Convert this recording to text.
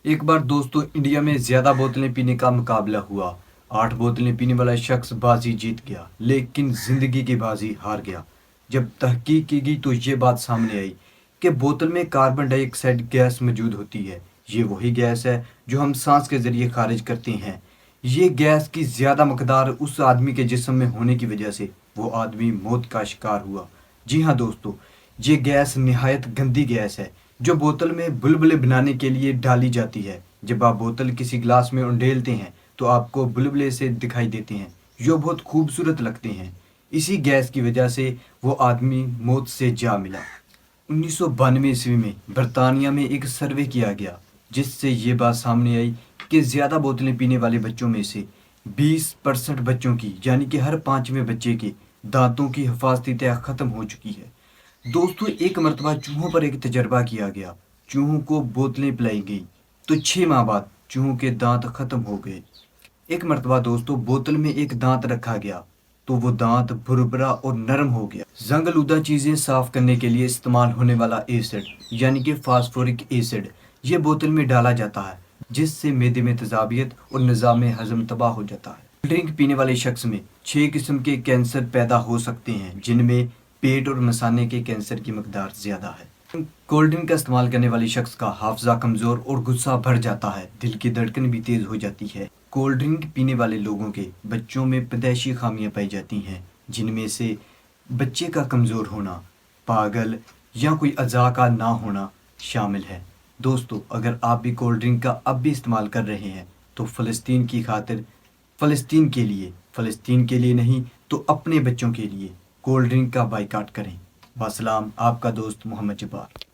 एक बार दोस्तों इंडिया में ज्यादा बोतलें पीने का मुकाबला हुआ। 8 बोतलें पीने वाला शख्स बाजी जीत गया, लेकिन जिंदगी की बाजी हार गया। जब तहकीक की गई तो ये बात सामने आई कि बोतल में कार्बन डाइऑक्साइड गैस मौजूद होती है। ये वही गैस है जो हम सांस के जरिए खारिज करते हैं। ये गैस की ज्यादा मकदार उस आदमी के जिस्म में होने की वजह से वो आदमी मौत का शिकार हुआ। जी हाँ दोस्तों, ये गैस निहायत गंदी गैस है जो बोतल में बुलबुले बनाने के लिए डाली जाती है। जब आप बोतल किसी गिलास में उंडेलते हैं तो आपको बुलबुले से दिखाई देते हैं जो बहुत खूबसूरत लगते हैं। इसी गैस की वजह से वो आदमी मौत से जा मिला। 1992 ईस्वी में बरतानिया में एक सर्वे किया गया जिससे ये बात सामने आई कि ज़्यादा बोतलें पीने वाले बच्चों में से 20% बच्चों की, यानी कि हर पांचवें बच्चे के दांतों की हिफाजती तय खत्म हो चुकी है। दोस्तों, एक मरतबा चूहों पर एक तजर्बा किया गया। चूहों को बोतलें पिलाई गई तो 6 माह बाद चूहों के दांत खत्म हो गए। एक मरतबा दोस्तों बोतल में एक दांत रखा गया तो वो दांत भुरभुरा और नरम हो गया। जंगलूदा चीजें साफ करने के लिए इस्तेमाल होने वाला एसिड, यानी कि फास्फोरिक एसिड, ये बोतल में डाला जाता है जिससे मैदे में तेजाबियत और निज़ाम हजम तबाह हो जाता है। ड्रिंक पीने वाले शख्स में 6 किस्म के कैंसर पैदा हो सकते हैं, जिनमें पेट और मसाने के कैंसर की मकदार ज्यादा है। कोल्ड ड्रिंक का इस्तेमाल करने वाले शख्स का हाफजा कमजोर और गुस्सा बढ़ जाता है, दिल की धड़कन भी तेज हो जाती है। कोल्ड ड्रिंक पीने वाले लोगों के बच्चों में पैदाइशी खामियां पाई जाती हैं, जिनमें से बच्चे का कमजोर होना, पागल या कोई अज़ा का ना होना शामिल है। दोस्तों, अगर आप भी कोल्ड ड्रिंक का अब भी इस्तेमाल कर रहे हैं तो फ़लस्तीन की खातिर, फ़लस्तीन के लिए नहीं तो अपने बच्चों के लिए कोल्ड ड्रिंक का बाइकाट करें। वसलाम, आपका दोस्त मोहम्मद जब्बार।